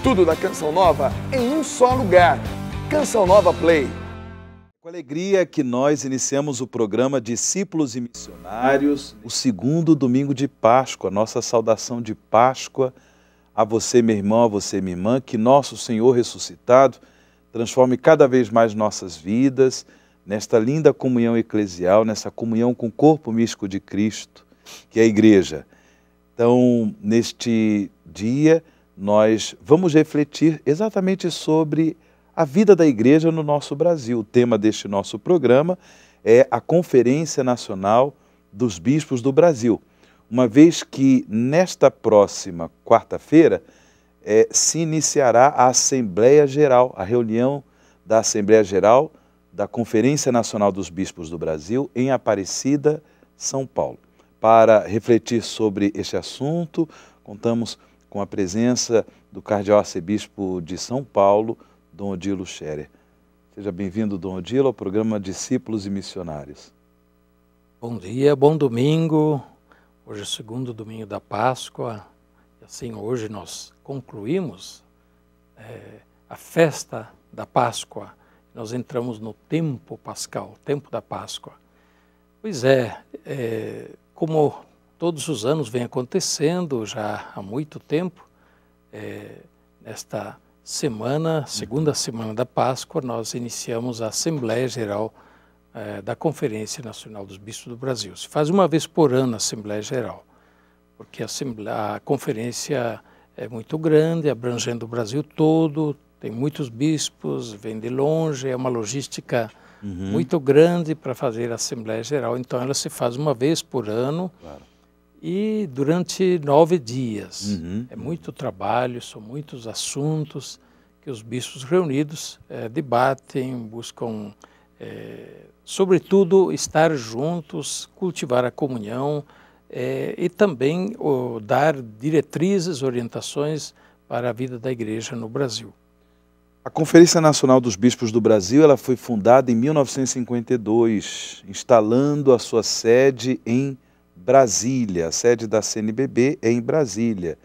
Tudo da Canção Nova em um só lugar. Canção Nova Play. Com alegria que nós iniciamos o programa Discípulos e Missionários, o segundo domingo de Páscoa, nossa saudação de Páscoa a você, meu irmão, a você, minha irmã, que nosso Senhor ressuscitado transforme cada vez mais nossas vidas nesta linda comunhão eclesial, nessa comunhão com o corpo místico de Cristo, que é a Igreja. Então, neste dia, nós vamos refletir exatamente sobre a vida da Igreja no nosso Brasil. O tema deste nosso programa é a Conferência Nacional dos Bispos do Brasil, uma vez que nesta próxima quarta-feira se iniciará a Assembleia Geral, a reunião da Assembleia Geral da Conferência Nacional dos Bispos do Brasil em Aparecida, São Paulo. Para refletir sobre este assunto, contamos com a presença do cardeal arcebispo de São Paulo, Dom Odilo Scherer. Seja bem-vindo, Dom Odilo, ao programa Discípulos e Missionários. Bom dia, bom domingo. Hoje é o segundo domingo da Páscoa. E assim, hoje nós concluímos a festa da Páscoa. Nós entramos no tempo pascal, tempo da Páscoa. Pois como todos os anos vem acontecendo já há muito tempo, nesta semana, segunda semana da Páscoa, nós iniciamos a Assembleia Geral da Conferência Nacional dos Bispos do Brasil. Se faz uma vez por ano a Assembleia Geral, porque a conferência é muito grande, abrangendo o Brasil todo, tem muitos bispos, vem de longe, é uma logística muito grande para fazer a Assembleia Geral, então ela se faz uma vez por ano. Claro. E durante 9 dias. É muito trabalho, são muitos assuntos que os bispos reunidos debatem, buscam, sobretudo, estar juntos, cultivar a comunhão e também dar diretrizes, orientações para a vida da Igreja no Brasil. A Conferência Nacional dos Bispos do Brasil ela foi fundada em 1952, instalando a sua sede em Brasília. A sede da CNBB é em Brasília.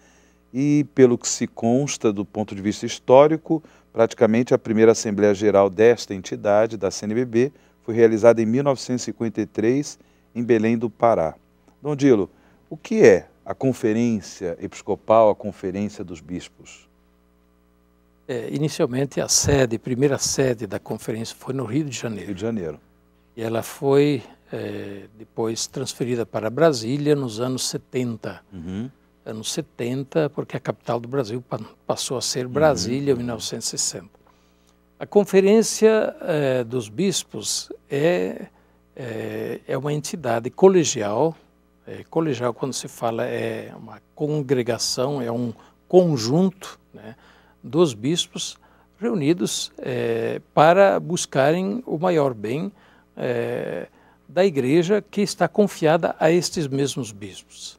E, pelo que se consta do ponto de vista histórico, praticamente a primeira Assembleia Geral desta entidade, da CNBB, foi realizada em 1953, em Belém do Pará. Dom Odilo, o que é a Conferência Episcopal, a Conferência dos Bispos? Inicialmente a primeira sede da conferência foi no Rio de Janeiro. Rio de Janeiro. E ela foi depois transferida para Brasília nos anos 70. Anos 70, porque a capital do Brasil passou a ser Brasília em 1960. A Conferência dos Bispos é uma entidade colegial. Colegial, quando se fala, é uma congregação, é um conjunto, né, dos bispos reunidos para buscarem o maior bem da Igreja, que está confiada a estes mesmos bispos.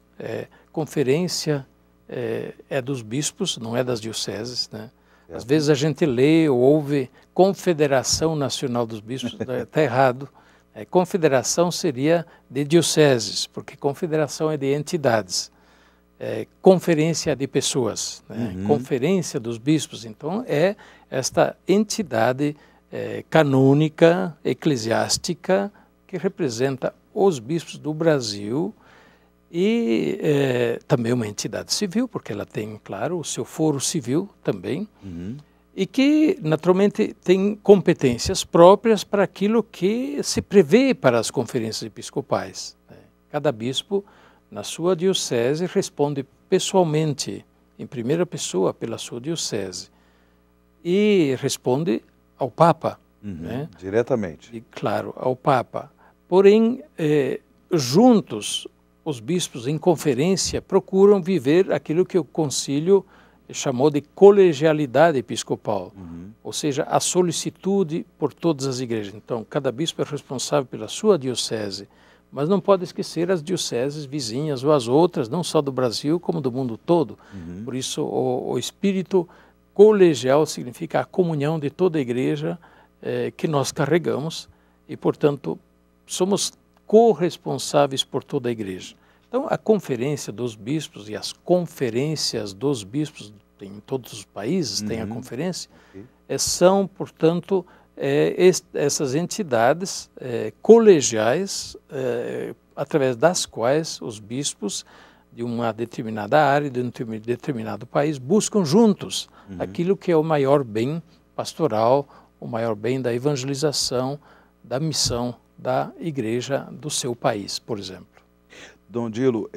Conferência é dos bispos, não é das dioceses, né? Às vezes a gente lê ou ouve Confederação Nacional dos Bispos, está errado. Confederação seria de dioceses, porque confederação é de entidades. Conferência de pessoas, né? Conferência dos bispos, então é esta entidade canônica, eclesiástica, que representa os bispos do Brasil e também uma entidade civil, porque ela tem, claro, o seu foro civil também, e que naturalmente tem competências próprias para aquilo que se prevê para as conferências episcopais, né? Cada bispo, na sua diocese, responde pessoalmente, em primeira pessoa, pela sua diocese. E responde ao Papa. Né? Diretamente. E, claro, ao Papa. Porém, juntos, os bispos em conferência procuram viver aquilo que o concílio chamou de colegialidade episcopal. Ou seja, a solicitude por todas as igrejas. Então, cada bispo é responsável pela sua diocese, mas não pode esquecer as dioceses vizinhas ou as outras, não só do Brasil, como do mundo todo. Por isso, o espírito colegial significa a comunhão de toda a igreja que nós carregamos e, portanto, somos corresponsáveis por toda a igreja. Então, a conferência dos bispos e as conferências dos bispos em todos os países tem a conferência, Ok. são, portanto, essas entidades colegiais, através das quais os bispos de uma determinada área, de um determinado país, buscam juntos aquilo que é o maior bem pastoral, o maior bem da evangelização, da missão da igreja do seu país, por exemplo. Dom Dilo,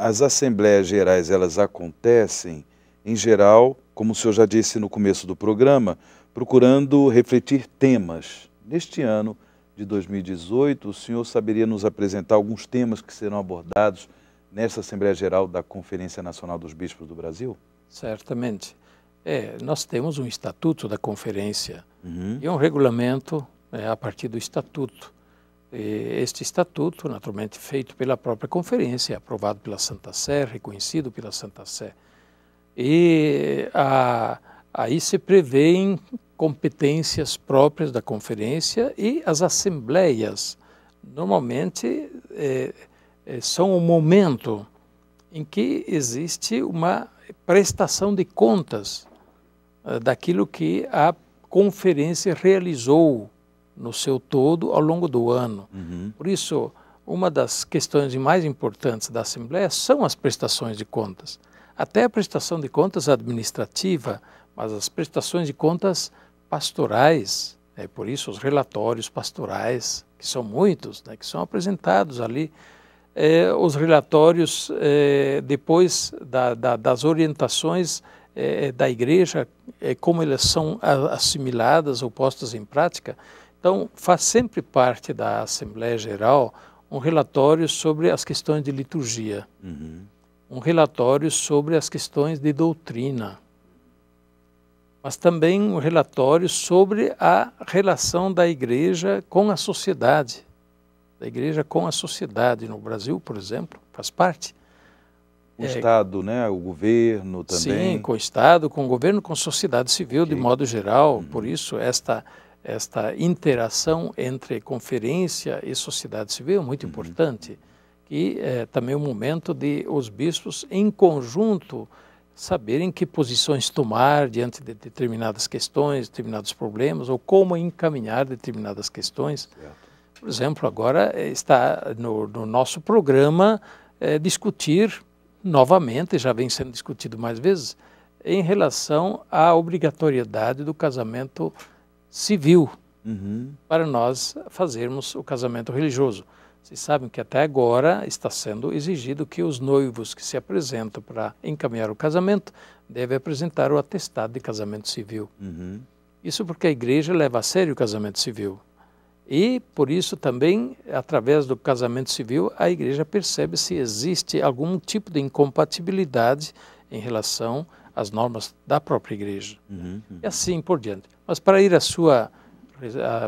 as Assembleias Gerais, elas acontecem, em geral, como o senhor já disse no começo do programa, procurando refletir temas. Neste ano de 2018, o senhor saberia nos apresentar alguns temas que serão abordados nesta Assembleia Geral da Conferência Nacional dos Bispos do Brasil? Certamente. Nós temos um estatuto da conferência e um regulamento a partir do estatuto. Este estatuto, naturalmente, feito pela própria conferência, aprovado pela Santa Sé, reconhecido pela Santa Sé. E aí se prevêem competências próprias da conferência e as assembleias, normalmente, são o momento em que existe uma prestação de contas daquilo que a conferência realizou no seu todo ao longo do ano. Por isso, uma das questões mais importantes da Assembleia são as prestações de contas. Até a prestação de contas administrativa, mas as prestações de contas pastorais, por isso os relatórios pastorais, que são muitos, que são apresentados ali, os relatórios depois das orientações da igreja, como elas são assimiladas ou postas em prática. Então, faz sempre parte da Assembleia Geral um relatório sobre as questões de liturgia, um relatório sobre as questões de doutrina, mas também um relatório sobre a relação da igreja com a sociedade. Da igreja com a sociedade no Brasil, por exemplo, faz parte. O Estado, né? O governo também. Sim, com o Estado, com o governo, com a sociedade civil de modo geral. Por isso, esta interação entre conferência e sociedade civil é muito importante. E também é o momento de os bispos, em conjunto, saberem que posições tomar diante de determinadas questões, determinados problemas, ou como encaminhar determinadas questões. Por exemplo, agora está no nosso programa discutir novamente, já vem sendo discutido mais vezes, em relação à obrigatoriedade do casamento civil para nós fazermos o casamento religioso. Vocês sabem que até agora está sendo exigido que os noivos que se apresentam para encaminhar o casamento devem apresentar o atestado de casamento civil. Isso porque a igreja leva a sério o casamento civil. E, por isso, também, através do casamento civil, a igreja percebe se existe algum tipo de incompatibilidade em relação às normas da própria igreja. E assim por diante. Mas para ir à sua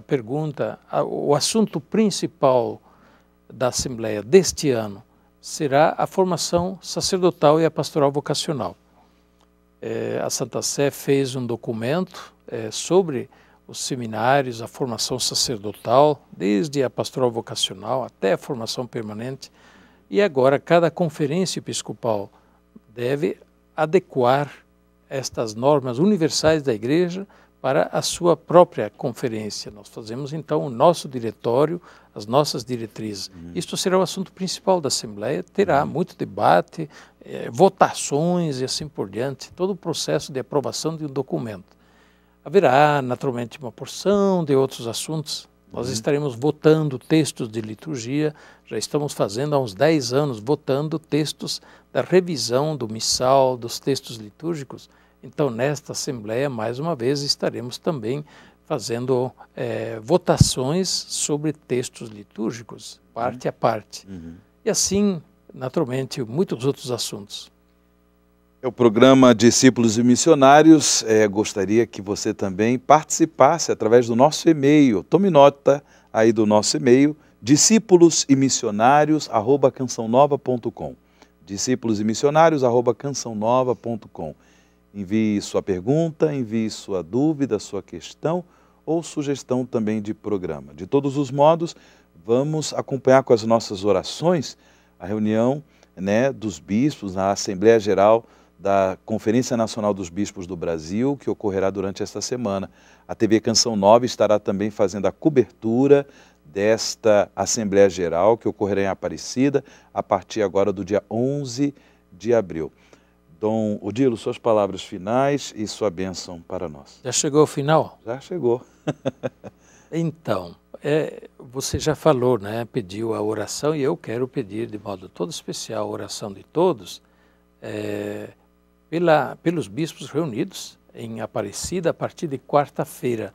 pergunta, o assunto principal da Assembleia deste ano será a formação sacerdotal e a pastoral vocacional. A Santa Sé fez um documento sobre os seminários, a formação sacerdotal, desde a pastoral vocacional até a formação permanente, e agora cada conferência episcopal deve adequar estas normas universais da Igreja para a sua própria conferência. Nós fazemos então o nosso diretório, as nossas diretrizes. Isto será o assunto principal da Assembleia, terá muito debate, votações e assim por diante, todo o processo de aprovação de um documento. Haverá, naturalmente, uma porção de outros assuntos. Nós estaremos votando textos de liturgia, já estamos fazendo há uns 10 anos, votando textos da revisão do missal, dos textos litúrgicos. Então, nesta Assembleia, mais uma vez, estaremos também fazendo votações sobre textos litúrgicos, parte a parte. E assim, naturalmente, muitos outros assuntos. É o programa Discípulos e Missionários. Gostaria que você também participasse através do nosso e-mail. Tome nota aí do nosso e-mail, discípulosemissionários@cançãonova.com. discípulosemissionários@cançãonova.com. Envie sua pergunta, envie sua dúvida, sua questão ou sugestão também de programa. De todos os modos, vamos acompanhar com as nossas orações a reunião dos bispos na Assembleia Geral da Conferência Nacional dos Bispos do Brasil, que ocorrerá durante esta semana. A TV Canção Nova estará também fazendo a cobertura desta Assembleia Geral, que ocorrerá em Aparecida, a partir agora do dia 11 de abril. Dom Odilo, suas palavras finais e sua bênção para nós. Já chegou ao final? Já chegou. Então, você já falou, né? Pediu a oração, e eu quero pedir de modo todo especial a oração de todos, pelos bispos reunidos em Aparecida a partir de quarta-feira.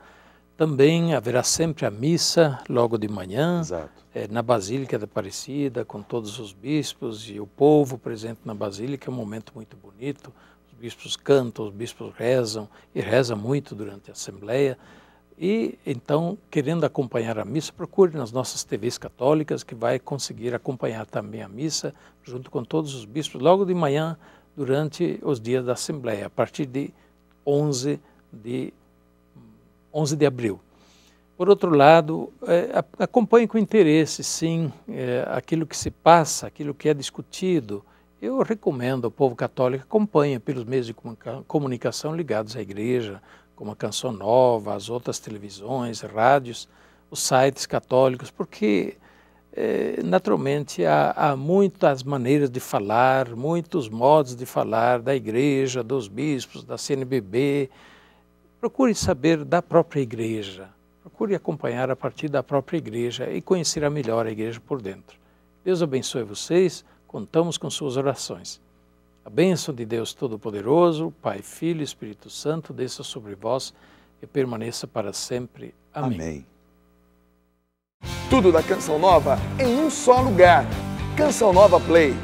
Também haverá sempre a missa logo de manhã, na Basílica da Aparecida, com todos os bispos e o povo presente na Basílica. É um momento muito bonito. Os bispos cantam, os bispos rezam, e rezam muito durante a Assembleia. E então, querendo acompanhar a missa, procure nas nossas TVs católicas, que vai conseguir acompanhar também a missa, junto com todos os bispos, logo de manhã, durante os dias da Assembleia, a partir de 11 de abril. Por outro lado, acompanhe com interesse, sim, aquilo que se passa, aquilo que é discutido. Eu recomendo ao povo católico acompanhe pelos meios de comunicação ligados à igreja, como a Canção Nova, as outras televisões, rádios, os sites católicos, porque naturalmente há muitas maneiras de falar, muitos modos de falar da igreja, dos bispos, da CNBB. Procure saber da própria igreja, procure acompanhar a partir da própria igreja e conhecer melhor a igreja por dentro. Deus abençoe vocês, contamos com suas orações. A bênção de Deus Todo-Poderoso, Pai, Filho e Espírito Santo, desça sobre vós e permaneça para sempre. Amém. Amém. Tudo da Canção Nova em um só lugar. Canção Nova Play.